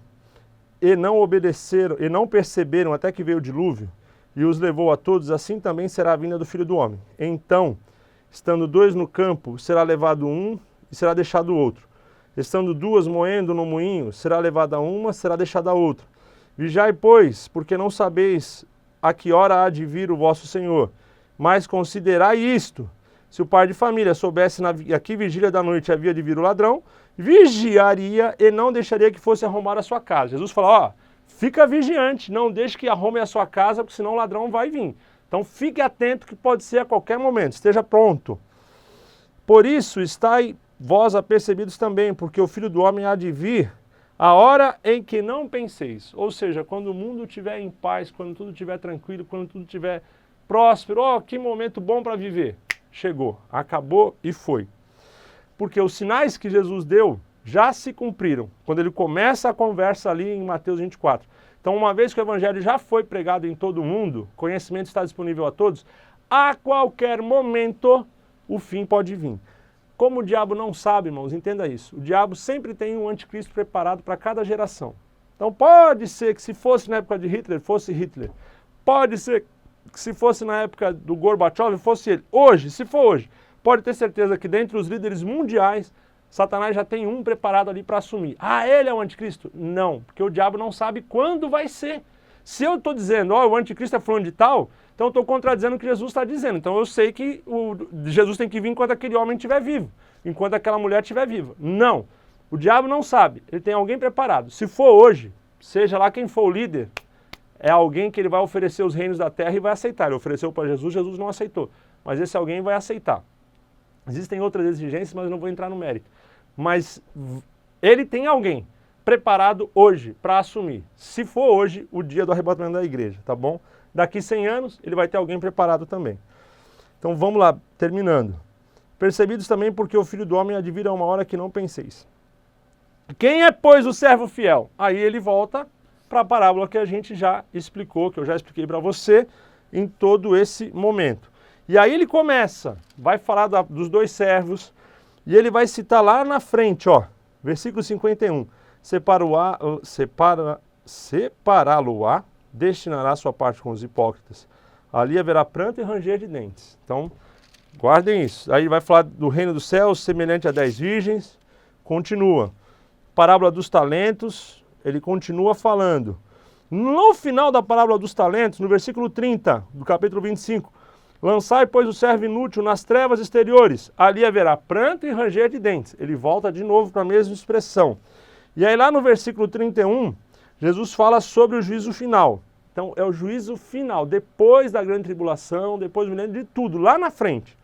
e não obedeceram, e não perceberam até que veio o dilúvio, e os levou a todos, assim também será a vinda do Filho do Homem. Então, estando dois no campo, será levado um e será deixado o outro. Estando duas moendo no moinho, será levada uma, será deixada a outra. Vigiai, pois, porque não sabeis a que hora há de vir o vosso Senhor. Mas considerai isto: se o pai de família soubesse a que vigília da noite havia de vir o ladrão, vigiaria e não deixaria que fosse arrombar a sua casa. Jesus fala, ó, fica vigiante, não deixe que arromem a sua casa, porque senão o ladrão vai vir. Então fique atento que pode ser a qualquer momento, esteja pronto. Por isso estai vós apercebidos também, porque o Filho do Homem há de vir a hora em que não penseis. Ou seja, quando o mundo estiver em paz, quando tudo estiver tranquilo, quando tudo estiver próspero, ó, que momento bom para viver. Chegou, acabou e foi. Porque os sinais que Jesus deu já se cumpriram, quando ele começa a conversa ali em Mateus 24. Então, uma vez que o evangelho já foi pregado em todo o mundo, conhecimento está disponível a todos, a qualquer momento o fim pode vir. Como o diabo não sabe, irmãos, entenda isso, o diabo sempre tem um anticristo preparado para cada geração. Então pode ser que se fosse na época de Hitler, fosse Hitler. Pode ser que se fosse na época do Gorbachev, fosse ele. Hoje, se for hoje, pode ter certeza que dentre os líderes mundiais, Satanás já tem um preparado ali para assumir. Ah, ele é o anticristo? Não, porque o diabo não sabe quando vai ser. Se eu estou dizendo, ó, o anticristo é fulano de tal, então eu estou contradizendo o que Jesus está dizendo. Então eu sei que Jesus tem que vir enquanto aquele homem estiver vivo, enquanto aquela mulher estiver viva. Não, o diabo não sabe, ele tem alguém preparado. Se for hoje, seja lá quem for o líder, é alguém que ele vai oferecer os reinos da terra e vai aceitar. Ele ofereceu para Jesus, Jesus não aceitou, mas esse alguém vai aceitar. Existem outras exigências, mas eu não vou entrar no mérito. Mas ele tem alguém preparado hoje para assumir, se for hoje o dia do arrebatamento da igreja, tá bom? Daqui 100 anos ele vai ter alguém preparado também. Então vamos lá, terminando. Percebidos também porque o Filho do Homem há de vir a uma hora que não penseis. Quem é, pois, o servo fiel? Aí ele volta para a parábola que a gente já explicou, que eu já expliquei para você em todo esse momento. E aí ele começa, vai falar dos dois servos, e ele vai citar lá na frente, ó, versículo 51. Separá-lo-á, destinará sua parte com os hipócritas. Ali haverá pranto e ranger de dentes. Então, guardem isso. Aí vai falar do reino dos céus, semelhante a 10 virgens. Continua. Parábola dos talentos, ele continua falando. No final da parábola dos talentos, no versículo 30 do capítulo 25, lançai, pois, o servo inútil nas trevas exteriores. Ali haverá pranto e ranger de dentes. Ele volta de novo para a mesma expressão. E aí lá no versículo 31, Jesus fala sobre o juízo final. Então é o juízo final, depois da grande tribulação, depois do milênio, de tudo, lá na frente.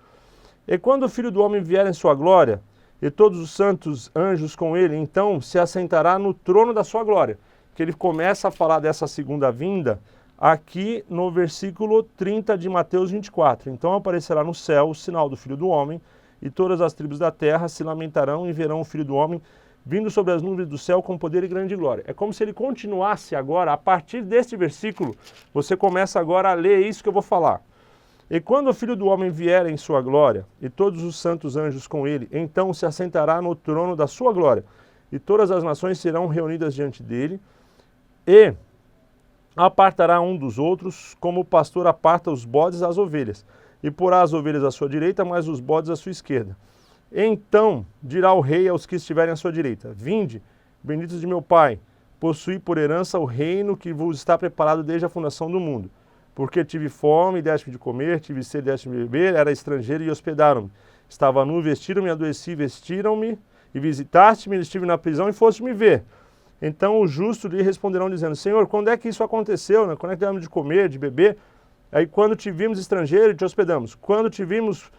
E quando o Filho do Homem vier em sua glória, e todos os santos anjos com ele, então se assentará no trono da sua glória. Que ele começa a falar dessa segunda vinda aqui no versículo 30 de Mateus 24. Então aparecerá no céu o sinal do Filho do Homem, e todas as tribos da terra se lamentarão e verão o Filho do Homem vindo sobre as nuvens do céu com poder e grande glória. É como se ele continuasse agora, a partir deste versículo, você começa agora a ler isso que eu vou falar. E quando o Filho do Homem vier em sua glória, e todos os santos anjos com ele, então se assentará no trono da sua glória, e todas as nações serão reunidas diante dele, e apartará um dos outros, como o pastor aparta os bodes das ovelhas, e porá as ovelhas à sua direita, mas os bodes à sua esquerda. Então dirá o rei aos que estiverem à sua direita: vinde, benditos de meu Pai, possuí por herança o reino que vos está preparado desde a fundação do mundo. Porque tive fome e deste-me de comer, tive sede e deste-me de beber, era estrangeiro e hospedaram-me. Estava nu, vestiram-me, adoeci, vestiram-me, e visitaste-me, estive na prisão e foste me ver. Então os justos lhe responderão dizendo, Senhor, quando é que isso aconteceu? Né? Quando é que demos de comer, de beber? Aí quando te vimos estrangeiro, te hospedamos. Quando te vimos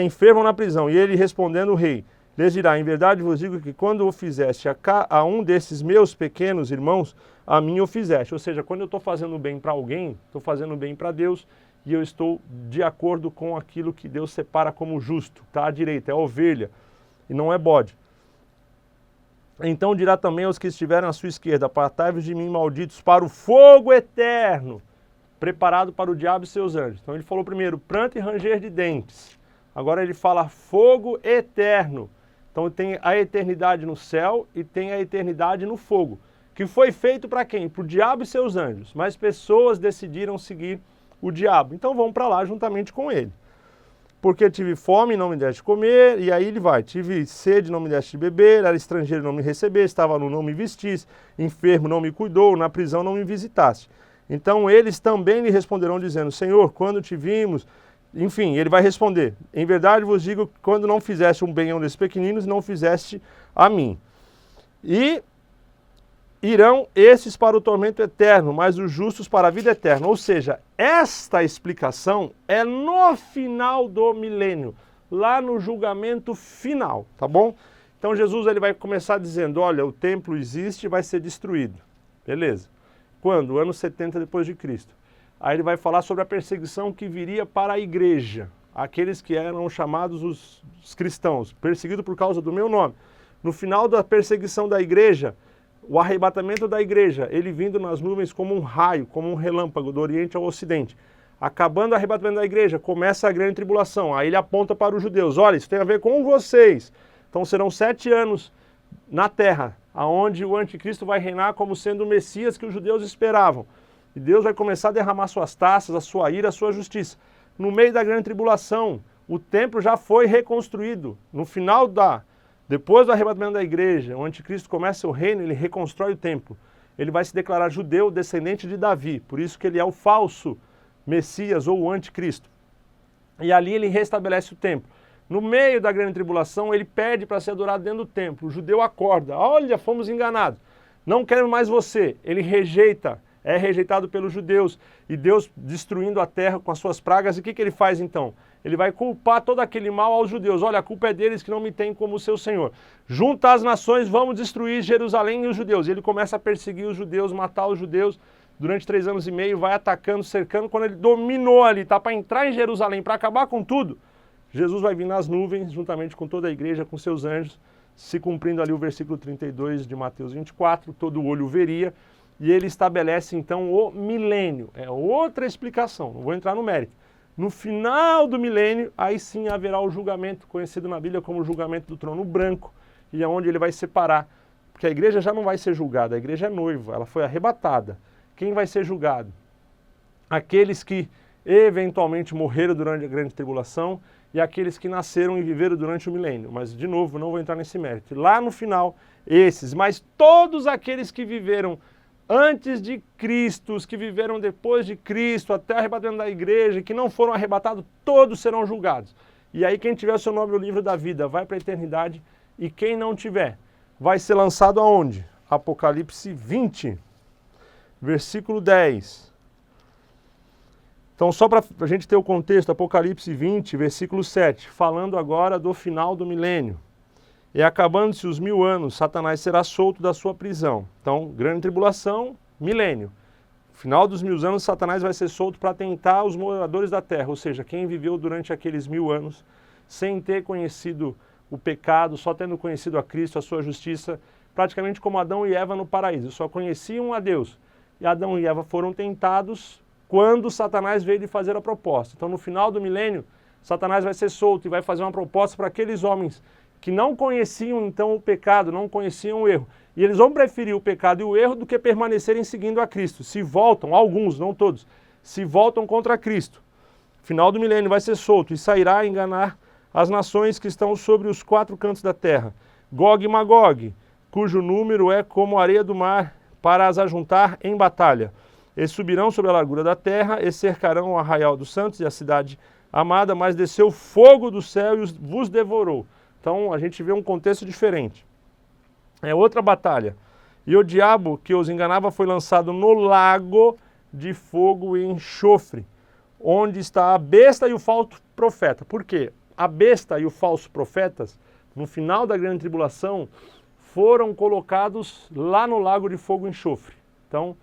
enfermo na prisão. E ele respondendo o rei, lhes dirá, em verdade vos digo que quando o fizeste a um desses meus pequenos irmãos, a mim o fizeste. Ou seja, quando eu estou fazendo bem para alguém, estou fazendo bem para Deus e eu estou de acordo com aquilo que Deus separa como justo. Está à direita, é ovelha e não é bode. Então dirá também aos que estiverem à sua esquerda, apartai-vos de mim, malditos, para o fogo eterno, preparado para o diabo e seus anjos. Então ele falou primeiro, pranto e ranger de dentes. Agora ele fala fogo eterno. Então tem a eternidade no céu e tem a eternidade no fogo. Que foi feito para quem? Para o diabo e seus anjos. Mas pessoas decidiram seguir o diabo. Então vão para lá juntamente com ele. Porque tive fome e não me deste comer, e aí ele vai, tive sede e não me deste beber, era estrangeiro e não me recebeste, estava nu, não me vestiste, enfermo não me cuidou, na prisão não me visitaste. Então eles também lhe responderão dizendo, Senhor, quando te vimos, enfim, ele vai responder, em verdade vos digo que quando não fizeste um bem a um desses pequeninos, não fizeste a mim. E irão esses para o tormento eterno, mas os justos para a vida eterna. Ou seja, esta explicação é no final do milênio, lá no julgamento final, tá bom? Então Jesus ele vai começar dizendo, olha, o templo existe e vai ser destruído. Beleza. Quando? Ano 70 depois de Cristo. Aí ele vai falar sobre a perseguição que viria para a igreja, aqueles que eram chamados os cristãos, perseguidos por causa do meu nome. No final da perseguição da igreja, o arrebatamento da igreja, ele vindo nas nuvens como um raio, como um relâmpago do oriente ao ocidente. Acabando o arrebatamento da igreja, começa a grande tribulação. Aí ele aponta para os judeus, olha, isso tem a ver com vocês. Então serão 7 anos na terra, aonde o anticristo vai reinar como sendo o Messias que os judeus esperavam. E Deus vai começar a derramar suas taças, a sua ira, a sua justiça. No meio da grande tribulação, o templo já foi reconstruído. No final depois do arrebatamento da igreja, o anticristo começa o reino, ele reconstrói o templo. Ele vai se declarar judeu, descendente de Davi, por isso que ele é o falso Messias ou o anticristo. E ali ele restabelece o templo. No meio da grande tribulação, ele pede para ser adorado dentro do templo. O judeu acorda, olha, fomos enganados, não queremos mais você. Ele rejeita, é rejeitado pelos judeus. E Deus destruindo a terra com as suas pragas, e o que ele faz então? Ele vai culpar todo aquele mal aos judeus. Olha, a culpa é deles que não me têm como seu Senhor. Junta as nações, vamos destruir Jerusalém e os judeus. E ele começa a perseguir os judeus, matar os judeus durante 3 anos e meio, vai atacando, cercando. Quando ele dominou ali, tá para entrar em Jerusalém, para acabar com tudo, Jesus vai vir nas nuvens, juntamente com toda a igreja, com seus anjos, se cumprindo ali o versículo 32 de Mateus 24, todo olho veria, e ele estabelece então o milênio. É outra explicação, não vou entrar no mérito. No final do milênio, aí sim haverá o julgamento, conhecido na Bíblia como o julgamento do trono branco, e é onde ele vai separar, porque a igreja já não vai ser julgada, a igreja é noiva, ela foi arrebatada. Quem vai ser julgado? Aqueles que eventualmente morreram durante a grande tribulação e aqueles que nasceram e viveram durante o milênio. Mas, de novo, não vou entrar nesse mérito. Lá no final, esses, mas todos aqueles que viveram antes de Cristo, os que viveram depois de Cristo, até o arrebatamento da igreja, que não foram arrebatados, todos serão julgados. E aí quem tiver o seu nome no livro da vida vai para a eternidade, e quem não tiver, vai ser lançado aonde? Apocalipse 20, versículo 10. Então, só para a gente ter o contexto, Apocalipse 20, versículo 7, falando agora do final do milênio. E acabando-se os 1000 anos, Satanás será solto da sua prisão. Então, grande tribulação, milênio. Final dos 1000 anos, Satanás vai ser solto para tentar os moradores da terra, ou seja, quem viveu durante aqueles 1000 anos, sem ter conhecido o pecado, só tendo conhecido a Cristo, a sua justiça, praticamente como Adão e Eva no paraíso, só conheciam a Deus. E Adão e Eva foram tentados quando Satanás veio lhe fazer a proposta. Então, no final do milênio, Satanás vai ser solto e vai fazer uma proposta para aqueles homens que não conheciam então o pecado, não conheciam o erro. E eles vão preferir o pecado e o erro do que permanecerem seguindo a Cristo. Se voltam, alguns, não todos, se voltam contra Cristo. Final do milênio vai ser solto e sairá a enganar as nações que estão sobre os 4 cantos da terra. Gog e Magog, cujo número é como a areia do mar, para as ajuntar em batalha. Eles subirão sobre a largura da terra e cercarão o arraial dos santos e a cidade amada, mas desceu fogo do céu e vos devorou. Então a gente vê um contexto diferente. É outra batalha. E o diabo que os enganava foi lançado no lago de fogo e enxofre, onde está a besta e o falso profeta. Por quê? A besta e o falso profetas, no final da grande tribulação, foram colocados lá no lago de fogo e enxofre. Então,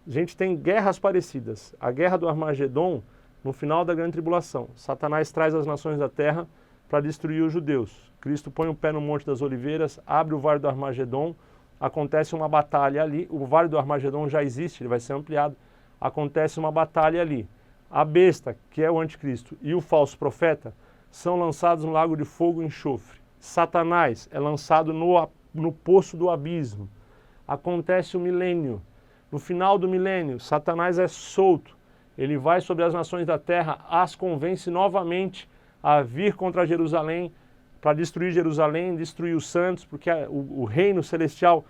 a gente tem guerras parecidas. A guerra do Armagedon, no final da grande tribulação. Satanás traz as nações da terra para destruir os judeus. Cristo põe o pé no Monte das Oliveiras, abre o Vale do Armagedon, acontece uma batalha ali. O Vale do Armagedon já existe, ele vai ser ampliado. Acontece uma batalha ali. A besta, que é o anticristo, e o falso profeta são lançados no lago de fogo e enxofre. Satanás é lançado no poço do abismo. Acontece o milênio. No final do milênio, Satanás é solto. Ele vai sobre as nações da terra, as convence novamente a vir contra Jerusalém, para destruir Jerusalém, destruir os santos, porque o reino celestial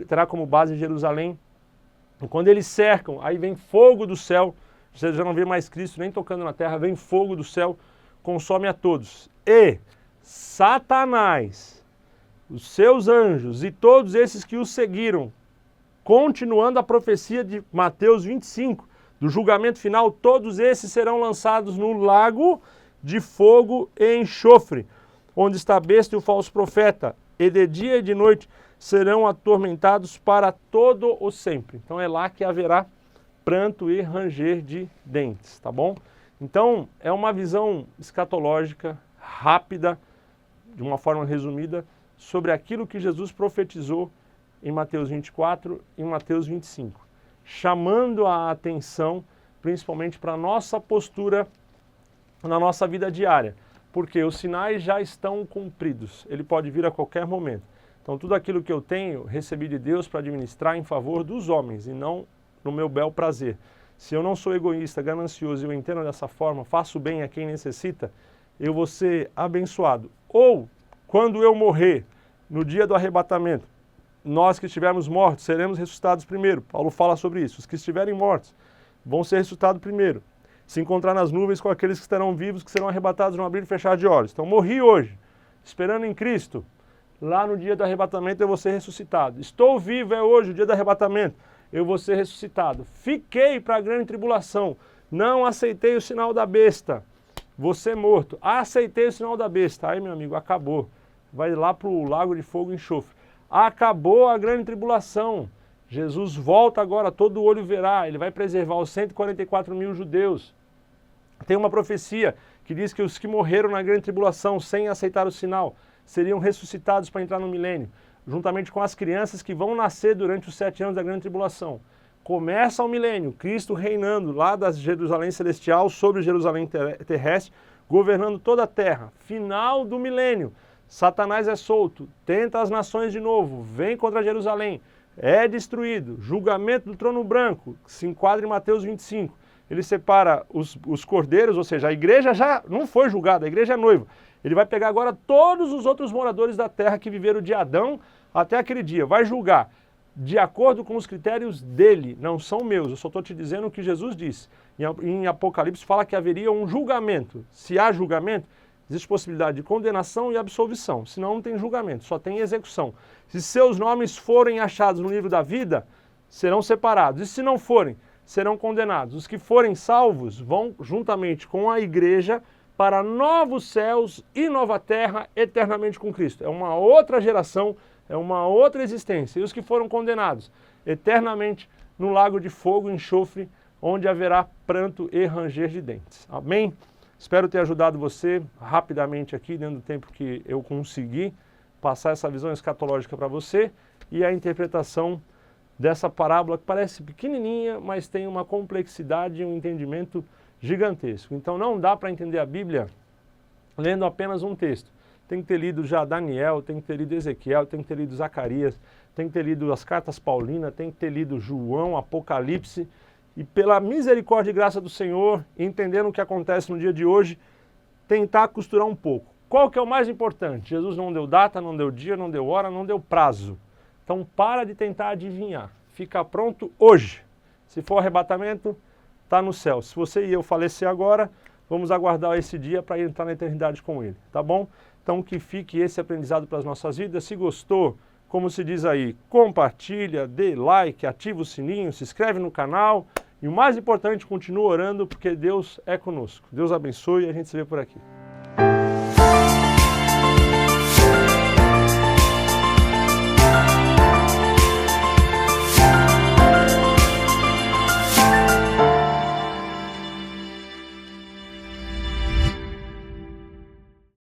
terá como base Jerusalém. E quando eles cercam, aí vem fogo do céu, você já não vê mais Cristo nem tocando na terra, vem fogo do céu, consome a todos. E Satanás, os seus anjos e todos esses que o seguiram, continuando a profecia de Mateus 25, do julgamento final, todos esses serão lançados no lago de fogo e enxofre, onde está a besta e o falso profeta, e de dia e de noite serão atormentados para todo o sempre. Então é lá que haverá pranto e ranger de dentes, tá bom? Então é uma visão escatológica, rápida, de uma forma resumida, sobre aquilo que Jesus profetizou em Mateus 24 e em Mateus 25, chamando a atenção principalmente para a nossa postura na nossa vida diária, porque os sinais já estão cumpridos, ele pode vir a qualquer momento. Então tudo aquilo que eu tenho, recebi de Deus para administrar em favor dos homens e não no meu bel prazer. Se eu não sou egoísta, ganancioso e eu entendo dessa forma, faço bem a quem necessita, eu vou ser abençoado. Ou, quando eu morrer, no dia do arrebatamento, nós que estivermos mortos seremos ressuscitados primeiro. Paulo fala sobre isso. Os que estiverem mortos vão ser ressuscitados primeiro. Se encontrar nas nuvens com aqueles que estarão vivos, que serão arrebatados no abrir e fechar de olhos. Então, morri hoje, esperando em Cristo. Lá no dia do arrebatamento eu vou ser ressuscitado. Estou vivo, é hoje o dia do arrebatamento. Eu vou ser ressuscitado. Fiquei para a grande tribulação. Não aceitei o sinal da besta. Vou ser morto. Aceitei o sinal da besta. Aí, meu amigo, acabou. Vai lá para o lago de fogo e enxofre. Acabou a grande tribulação. Jesus volta agora, todo olho verá. Ele vai preservar os 144 mil judeus. Tem uma profecia que diz que os que morreram na grande tribulação sem aceitar o sinal seriam ressuscitados para entrar no milênio, juntamente com as crianças que vão nascer durante os 7 anos da grande tribulação. Começa o milênio, Cristo reinando lá da Jerusalém celestial sobre Jerusalém terrestre, governando toda a terra. Final do milênio. Satanás é solto, tenta as nações de novo, vem contra Jerusalém, é destruído, julgamento do trono branco, que se enquadra em Mateus 25. Ele separa os cordeiros, ou seja, a igreja já não foi julgada, a igreja é noiva. Ele vai pegar agora todos os outros moradores da terra que viveram de Adão até aquele dia, vai julgar de acordo com os critérios dele, não são meus, eu só estou te dizendo o que Jesus disse. Em Apocalipse fala que haveria um julgamento. Se há julgamento, existe possibilidade de condenação e absolvição, senão não tem julgamento, só tem execução. Se seus nomes forem achados no livro da vida, serão separados, e se não forem, serão condenados. Os que forem salvos vão, juntamente com a igreja, para novos céus e nova terra, eternamente com Cristo. É uma outra geração, é uma outra existência. E os que foram condenados, eternamente no lago de fogo e enxofre, onde haverá pranto e ranger de dentes. Amém? Espero ter ajudado você rapidamente aqui, dentro do tempo que eu consegui, passar essa visão escatológica para você e a interpretação dessa parábola que parece pequenininha, mas tem uma complexidade e um entendimento gigantesco. Então não dá para entender a Bíblia lendo apenas um texto. Tem que ter lido já Daniel, tem que ter lido Ezequiel, tem que ter lido Zacarias, tem que ter lido as cartas paulinas, tem que ter lido João, Apocalipse, e pela misericórdia e graça do Senhor, entendendo o que acontece no dia de hoje, tentar costurar um pouco. Qual que é o mais importante? Jesus não deu data, não deu dia, não deu hora, não deu prazo. Então para de tentar adivinhar. Fica pronto hoje. Se for arrebatamento, está no céu. Se você e eu falecer agora, vamos aguardar esse dia para entrar na eternidade com Ele. Tá bom? Então que fique esse aprendizado para as nossas vidas. Se gostou, como se diz aí, compartilha, dê like, ativa o sininho, se inscreve no canal e o mais importante, continua orando porque Deus é conosco. Deus abençoe e a gente se vê por aqui.